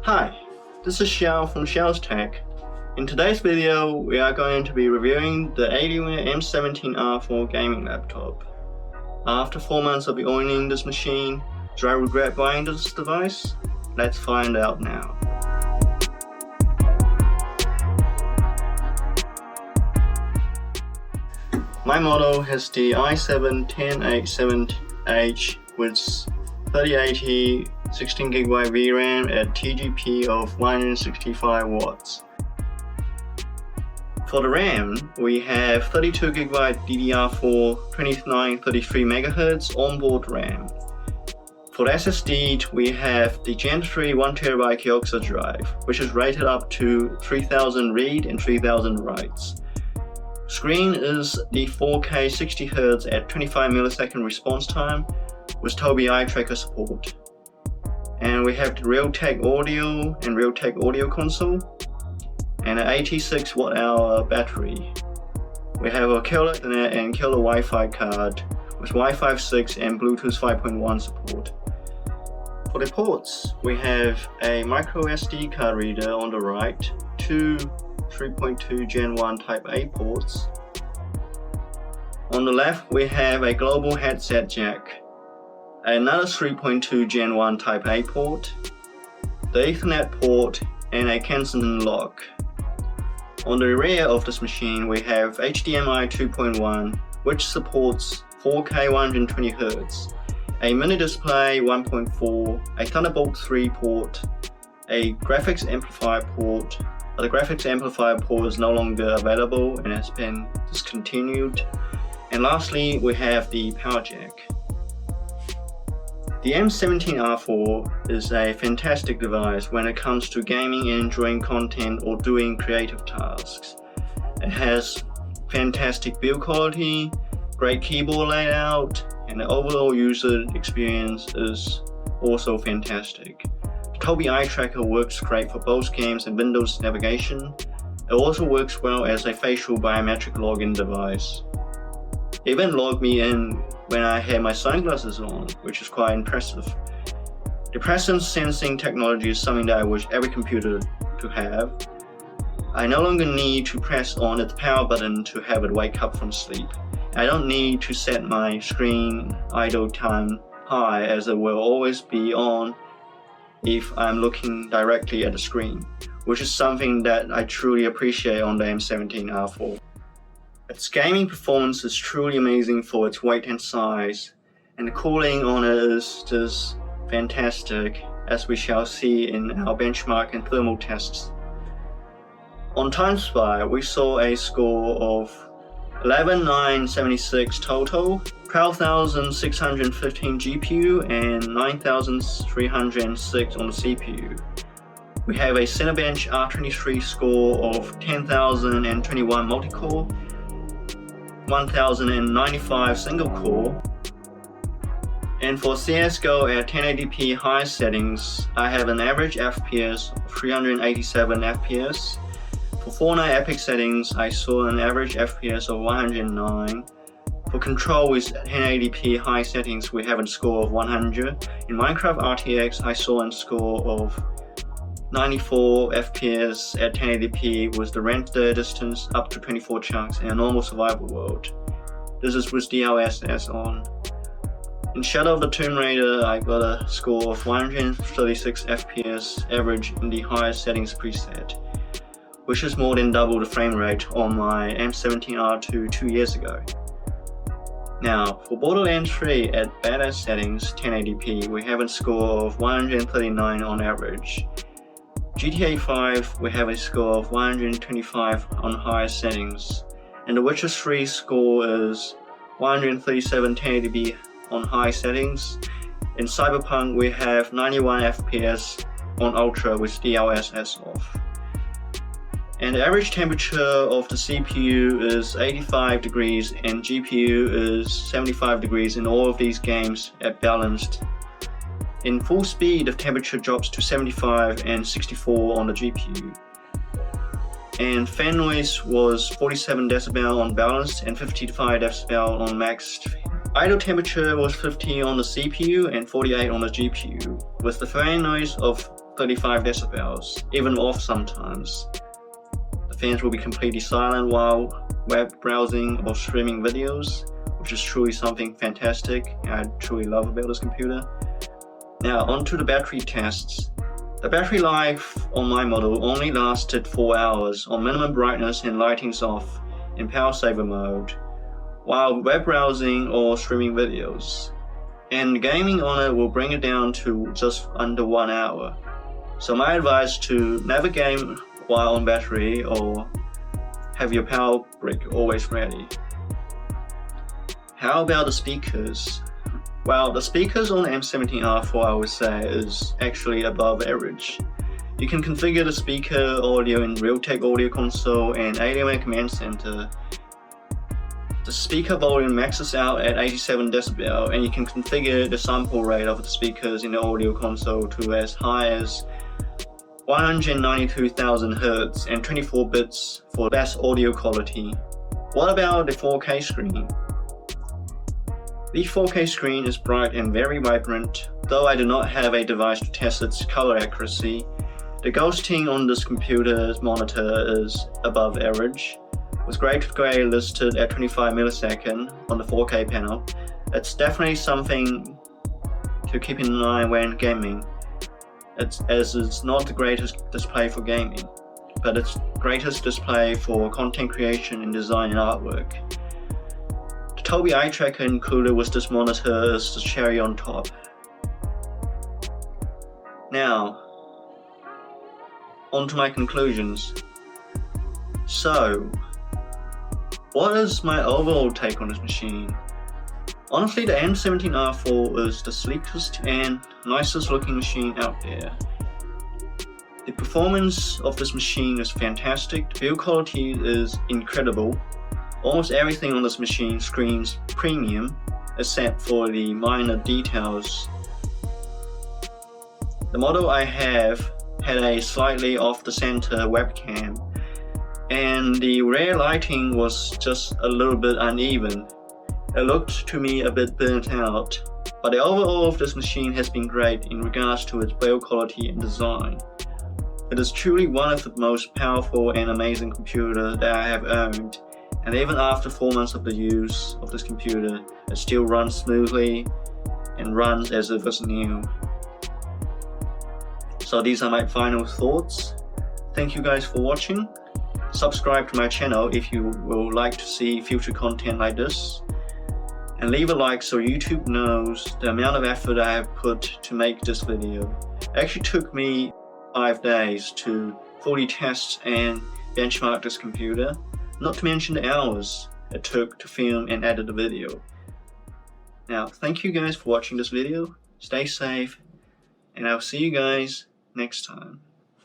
Hi, this is Xiao from Xiao's Tech. In today's video, we are going to be reviewing the Alienware M17 R4 gaming laptop. After 4 months of owning this machine, do I regret buying this device? Let's find out now. My model has the i7-10870H with 3080 16GB VRAM at TGP of 165 watts. For the RAM, we have 32GB DDR4 2933 MHz onboard RAM. For the SSD, we have the Gen 3 1TB Kioxa drive, which is rated up to 3000 read and 3000 writes. Screen is the 4K 60Hz at 25 millisecond response time with Tobii eye tracker support. And we have the Realtek audio and Realtek audio console and an 86 Wh battery. We have a killer Ethernet and killer Wi-Fi card with Wi-Fi 6 and Bluetooth 5.1 support. For the ports, we have a micro SD card reader on the right, two 3.2 Gen 1 Type A ports. On the left, we have a global headset jack, another 3.2 Gen 1 Type A port, the Ethernet port, and a Kensington lock. On the rear of this machine, we have HDMI 2.1, which supports 4K 120Hz, a mini display 1.4, a Thunderbolt 3 port, a graphics amplifier port. The graphics amplifier port is no longer available and has been discontinued. And lastly, we have the power jack. The M17 R4 is a fantastic device when it comes to gaming and enjoying content or doing creative tasks. It has fantastic build quality, great keyboard layout, and the overall user experience is also fantastic. The Tobii eye tracker works great for both games and Windows navigation. It also works well as a facial biometric login device. It even logged me in when I had my sunglasses on, which is quite impressive. The presence sensing technology is something that I wish every computer to have. I no longer need to press on its power button to have it wake up from sleep. I don't need to set my screen idle time high, as it will always be on if I'm looking directly at the screen, which is something that I truly appreciate on the M17 R4. Its gaming performance is truly amazing for its weight and size, and the cooling on it is just fantastic, as we shall see in our benchmark and thermal tests. On TimeSpy, we saw a score of 11,976 total, 12,615 GPU and 9,306 on the CPU. We have a Cinebench R23 score of 10,021 multi-core, 1,095 single-core, and for CSGO at 1080p high settings, I have an average FPS of 387 FPS. For Fortnite Epic settings, I saw an average FPS of 109. For Control with 1080p high settings, we have a score of 100. In Minecraft RTX, I saw a score of 94 FPS at 1080p with the render distance up to 24 chunks in a normal survival world. This is with DLSS on. In Shadow of the Tomb Raider, I got a score of 136 FPS average in the highest settings preset, which is more than double the frame rate on my M17 R2 2 years ago. Now, for Borderlands 3 at badass settings 1080p, we have a score of 139 on average. GTA 5, we have a score of 125 on highest settings, and The Witcher 3 score is 137 1080p on high settings. In Cyberpunk, we have 91 FPS on Ultra with DLSS off. And the average temperature of the CPU is 85 degrees and GPU is 75 degrees in all of these games at balanced. In full speed, the temperature drops to 75 and 64 on the GPU. And fan noise was 47 decibel on balanced and 55 decibel on maxed. Idle temperature was 50 on the CPU and 48 on the GPU, with the fan noise of 35 decibels, even off sometimes. The fans will be completely silent while web browsing or streaming videos, which is truly something fantastic I truly love about this computer. Now onto the battery tests. The battery life on my model only lasted 4 hours on minimum brightness and lightings off in power saver mode, while web browsing or streaming videos. And gaming on it will bring it down to just under 1 hour. So my advice to never game while on battery, or have your power brick always ready. How about the speakers? Well, the speakers on the M17 R4 I would say is actually above average. You can configure the speaker audio in Realtek Audio Console and Alienware Command Center. The speaker volume maxes out at 87 decibel, and you can configure the sample rate of the speakers in the audio console to as high as 192,000 Hz and 24 bits for best audio quality. What about the 4K screen? The 4K screen is bright and very vibrant. Though I do not have a device to test its color accuracy, the ghosting on this computer's monitor is above average, with grade to gray listed at 25 millisecond on the 4K panel. It's definitely something to keep in mind when gaming, as it's not the greatest display for gaming, but it's greatest display for content creation and design and artwork. The Tobii eye tracker included with this monitor is the cherry on top. Now, on to my conclusions. So, what is my overall take on this machine? Honestly, the M17 R4 is the sleekest and nicest looking machine out there. The performance of this machine is fantastic, the build quality is incredible. Almost everything on this machine screams premium, except for the minor details. The model I have had a slightly off the center webcam, and the rear lighting was just a little bit uneven. It looked to me a bit burnt out, but the overall of this machine has been great in regards to its build quality and design. It is truly one of the most powerful and amazing computers that I have owned, and even after 4 months of the use of this computer, it still runs smoothly and runs as if it's new. So these are my final thoughts. Thank you guys for watching. Subscribe to my channel if you will like to see future content like this. And leave a like so YouTube knows the amount of effort I have put to make this video. It actually took me 5 days to fully test and benchmark this computer, not to mention the hours it took to film and edit the video. Now, thank you guys for watching this video. Stay safe, and I'll see you guys next time.